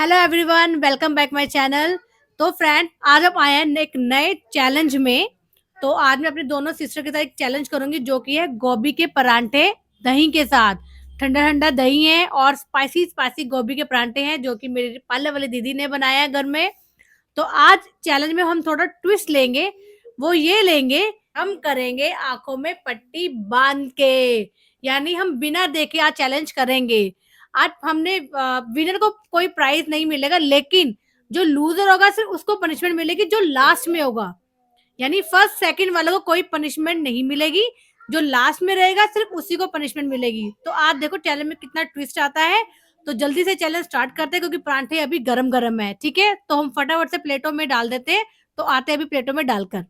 Hello everyone, welcome back my channel. तो friend, आज हम आए हैं एक नए चैलेंज में। तो आज मैं अपनी दोनों सिस्टर के साथ एक चैलेंज करूंगी जो कि है गोभी के परांठे दही के साथ। ठंडा ठंडा दही है और स्पाइसी स्पाइसी गोभी के परांठे हैं जो कि मेरी पार्लर वाली दीदी ने बनाया है घर में। तो आज चैलेंज में हम थोड़ा ट्विस्ट लेंगे। वो ये लेंगे, हम करेंगे आंखों में पट्टी बांध के, यानी हम बिना देखे आज चैलेंज करेंगे। आज हमने विनर को कोई प्राइज नहीं मिलेगा, लेकिन जो लूजर होगा सिर्फ उसको पनिशमेंट मिलेगी जो लास्ट में होगा। यानी फर्स्ट सेकंड वालों को कोई पनिशमेंट नहीं मिलेगी, जो लास्ट में रहेगा सिर्फ उसी को पनिशमेंट मिलेगी। तो आज देखो चैलेंज में कितना ट्विस्ट आता है। तो जल्दी से चैलेंज स्टार्ट करते हैं क्योंकि परांठे अभी गरम गरम है। ठीक है, तो हम फटाफट से प्लेटों में डाल देते हैं। तो आते हैं अभी प्लेटों में डालकर।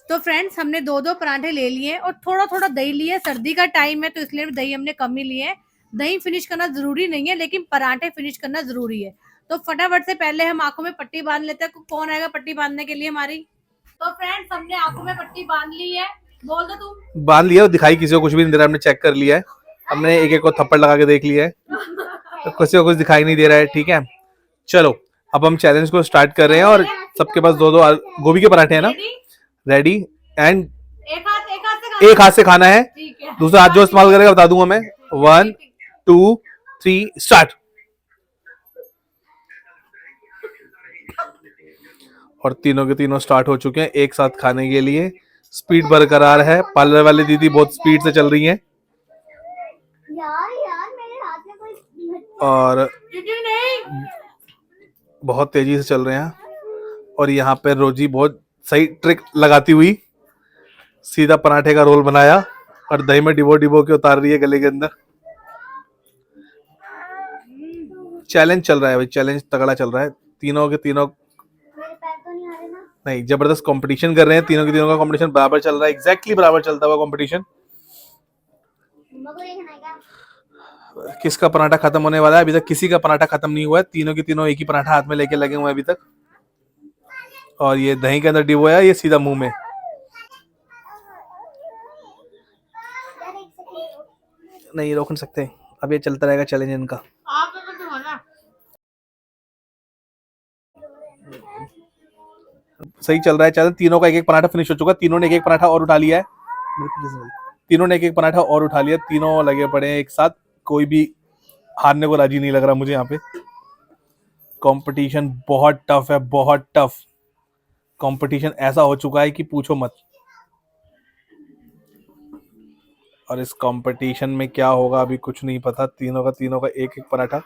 तो फ्रेंड्स, हमने दो दो परांठे ले लिए और थोड़ा थोड़ा दही लिए। सर्दी का टाइम है तो इसलिए दही हमने कम ही लिए है। दही फिनिश करना जरूरी नहीं है, लेकिन परांठे फिनिश करना जरूरी है। तो फटाफट से पहले हम आंखों में पट्टी बांध लेते हैं। कौन आएगा पट्टी बांधने के लिए हमारी? तो फ्रेंड्स, हमने आंखों में पट्टी बांध ली है। बोल दो तुम। बांध लिया, दिखाई किसी को कुछ भी नहीं दे रहा, हमने चेक कर लिया है। हमने एक एक को थप्पड़ लगा के देख लिया है, तो किसी को कुछ दिखाई नहीं दे रहा है। ठीक है, चलो अब हम चैलेंज को स्टार्ट कर रहे हैं। और सबके पास दो दो गोभी के पराठे हैं ना, रेडी। एंड एक हाथ से खाना है, दूसरा हाथ जो इस्तेमाल करेगा बता दूंगा मैं। 1 2 3 स्टार्ट। और तीनों के तीनों स्टार्ट हो चुके हैं एक साथ खाने के लिए। स्पीड बरकरार है, पार्लर वाली दीदी बहुत स्पीड से चल रही हैं। यार मेरे हाथ में कोई और बहुत तेजी से चल रहे हैं। और यहाँ पे रोजी बहुत सही ट्रिक लगाती हुई सीधा पराठे का रोल बनाया और दही में डिबो डिबो के उतार रही है गले के अंदर। चैलेंज चल रहा है भाई, चैलेंज तगड़ा चल रहा है। तीनों के तीनों मेरे पैर तो नहीं आ रहे ना। नहीं, जबरदस्त कंपटीशन कर रहे हैं। तीनों के तीनों का कंपटीशन बराबर चल रहा है, एग्जैक्टली बराबर चलता हुआ कंपटीशन। मम्मा को देखना है क्या? किसका पराठा खत्म होने वाला है? अभी तक किसी का पराठा खत्म नहीं हुआ है। तीनों के तीनों एक ही पराठा हाथ में लेके लगे हुए हैं अभी तक। और ये दही के अंदर डिबोया, ये सीधा मुंह में। यार एक सेकंड। नहीं रोक नहीं सकते, अब ये चलता रहेगा चैलेंज इनका। सही चल रहा है चैलेंज। तीनों का एक एक पराठा फिनिश हो चुका है। तीनों ने एक एक पराठा और उठा लिया है। तीनों ने एक एक पराठा और उठा लिया। तीनों लगे पड़े हैं एक साथ। कोई भी हारने को राजी नहीं लग रहा मुझे यहाँ पे। कंपटीशन बहुत टफ है, बहुत टफ कंपटीशन। ऐसा हो चुका है कि पूछो मत। और इस कंपटीशन में क्या होगा अभी कुछ नहीं पता। तीनों का एक एक पराठा।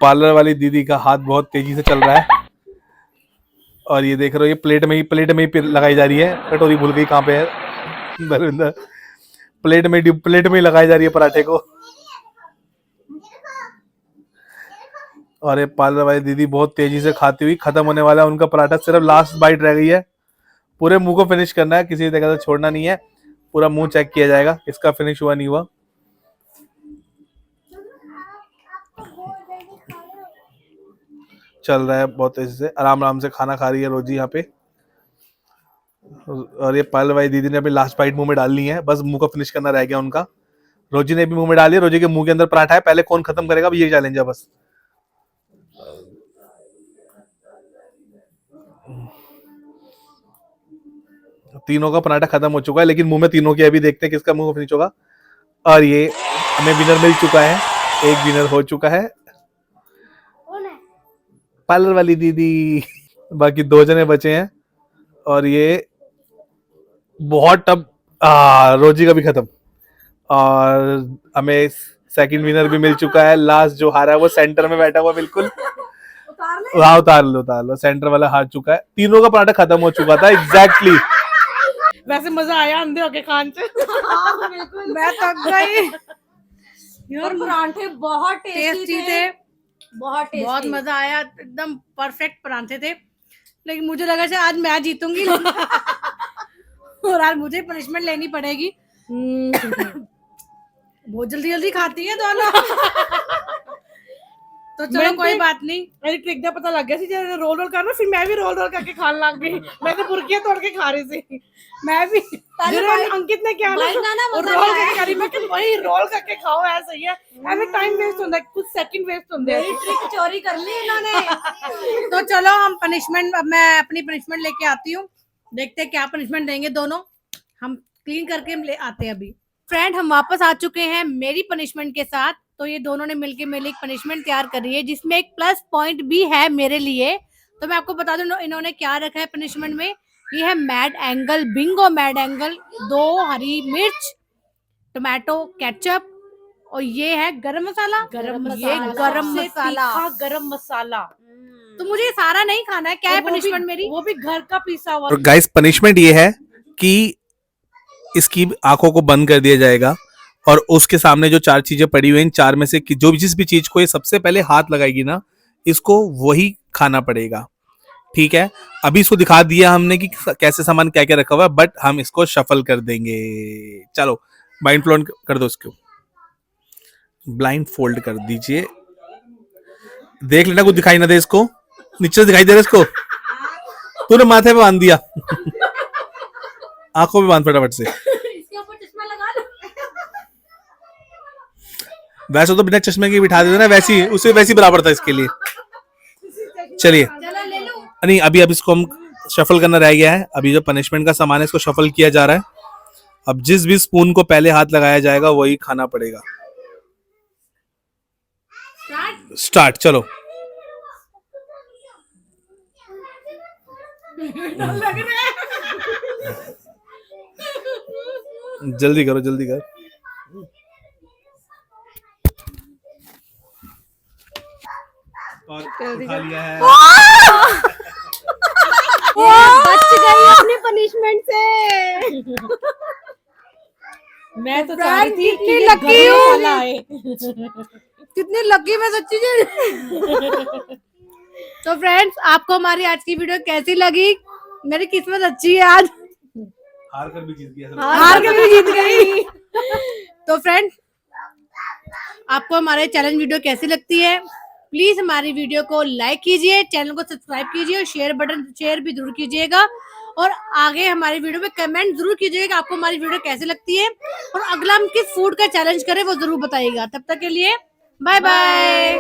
पार्लर वाली दीदी का हाथ बहुत तेजी से चल रहा है। और ये देख रहे हो, ये प्लेट में ही लगाई जा रही है। कटोरी भूल गई कहाँ पे है दरविंदर। प्लेट में ही लगाई जा रही है पराठे को। और ये पार्लर वाली दीदी बहुत तेजी से खाती हुई, खत्म होने वाला है उनका पराठा। सिर्फ लास्ट बाइट रह गई है। पूरे मुंह को फिनिश करना है, किसी जगह से छोड़ना नहीं है। पूरा मुंह चेक किया जाएगा इसका फिनिश हुआ नहीं हुआ। चल रहा है बहुत तेजी से, आराम आराम से खाना खा रही है रोजी यहाँ पे। और ये पार्लर वाली दीदी ने अभी लास्ट बाइट मुंह में डाल ली है, बस मुंह को फिनिश करना रह गया उनका। रोजी ने भी मुंह में डाली है। रोजी के मुंह के अंदर पराठा है, पहले कौन खत्म करेगा ये चैलेंज है बस। तीनों का पराठा खत्म हो चुका है, लेकिन मुंह में तीनों के अभी देखते हैं किसका मुंह फिनिश होगा। और ये हमें विनर मिल चुका है, एक विनर हो चुका है, कौन है? पार्लर वाली दीदी। बाकी दो जने बचे हैं। और ये बहुत टफ। रोजी का भी खत्म। और हमें सेकंड विनर भी मिल चुका है। लास्ट जो हारा है वो सेंटर में बैठा हुआ बिल्कुल। हाँ उतार लो, सेंटर वाला हार चुका है। तीनों का पराठा खत्म हो चुका था एग्जैक्टली। वैसे मजा आया अंधे होके खान से। मैं थक गई और परांठे बहुत टेस्टी थे। बहुत टेस्टी। बहुत मजा आया, एकदम परफेक्ट परांठे थे। लेकिन मुझे लगा शायद आज मैं जीतूंगी और आज मुझे पनिशमेंट लेनी पड़ेगी। बहुत जल्दी जल्दी खाती है दोनों। तो चलो कोई बात नहीं। मेरी ट्रिक ਦਾ ਪਤਾ ਲੱਗ ਗਿਆ ਸੀ ਜਦੋਂ ਰੋਲ ਰੋਲ ਕਰਨਾ ਫਿਰ ਮੈਂ ਵੀ ਰੋਲ ਰੋਲ ਕਰਕੇ ਖਾਣ ਲੱਗ ਗਈ ਮੈਂ ਤਾਂ ਬੁਰਕੀਆਂ ਤੋੜ ਕੇ ਖਾ ਰਹੀ ਸੀ मैं भी ਜਦੋਂ ਅੰਕਿਤ ਨੇ ਕਿਹਾ ਨਾ ਰੋਲ ਕਰਕੇ ਕਰੀ मैं कि वही रोल करके खाओ ऐ सही है ਐਵੇਂ टाइम वेस्ट ਹੁੰਦਾ कुछ सेकंड वेस्ट ਹੁੰਦੇ मेरी ट्रिक चोरी कर ली इन्होंने तो चलो हम पनिशमेंट, अब मैं अपनी पनिशमेंट लेके आती हूँ, देखते हैं क्या पनिशमेंट देंगे दोनों। हम क्लीन करके ले आते हैं अभी। फ्रेंड हम वापस आ चुके हैं मेरी पनिशमेंट के साथ। तो ये दोनों ने मिलके मेरे लिए एक पनिशमेंट तैयार करी है जिसमें एक प्लस पॉइंट भी है मेरे लिए। तो मैं आपको बता दूं इन्होंने क्या रखा है पनिशमेंट में। ये है mad angle, Bingo mad angle, 2 हरी मिर्च, टोमेटो केचप, और ये है गरम मसाला। ये गरम मसाला, गरम मसाला। तो मुझे ये सारा नहीं खाना है। क्या है पनिशमेंट मेरी? वो भी घर का पीसा हुआ। और गाइस पनिशमेंट ये है कि इसकी आंखों को बंद कर दिया जाएगा और उसके सामने जो 4 चीजें पड़ी हुई हैं, इन 4 में से जो जिस भी चीज को ये सबसे पहले हाथ लगाएगी ना, इसको वही खाना पड़ेगा। ठीक है, अभी इसको दिखा दिया हमने कि कैसे सामान क्या क्या रखा हुआ है, बट हम इसको शफल कर देंगे। चलो ब्लाइंड फोल्ड कर दो, इसको ब्लाइंड फोल्ड कर दीजिए। देख लेना कुछ दिखाई ना दे इसको, नीचे से दिखाई दे रहा है इसको, तूने माथे पे बांध दिया आंखों में बांध फटाफट से। इसके ऊपर चश्मा लगा लो। वैसे तो बिना चश्मे के बिठा देते ना, वैसी उसे वैसी बराबर था इसके लिए। चलिए नहीं, अभी अब इसको हम शफल करना रह गया है। अभी जो पनिशमेंट का सामान है इसको शफल किया जा रहा है। अब जिस भी स्पून को पहले हाथ लगाया जाएगा वही खाना पड़ेगा। स्टार्ट चलो। जल्दी करो जल्दी करो। और खा लिया है। बच गई अपनी पनिशमेंट से। मैं तो चाह रही थी कितनी कि लकी गरम हूँ। मसाला आए। कितनी लकी मैं सच्ची में। तो फ्रेंड्स आपको हमारी आज की वीडियो कैसी लगी? मेरी किस्मत अच्छी है आज, हार कर भी जीत गया। हार के भी जीत गई। तो फ्रेंड आपको हमारे चैलेंज वीडियो कैसी लगती है? प्लीज हमारी वीडियो को लाइक कीजिए, चैनल को सब्सक्राइब कीजिए और शेयर भी जरूर कीजिएगा। और आगे हमारी वीडियो में कमेंट जरूर कीजिएगा कि आपको हमारी वीडियो कैसी लगती है और अगला हम किस फूड का चैलेंज करें वो जरूर बताइएगा। तब तक के लिए बाय बाय।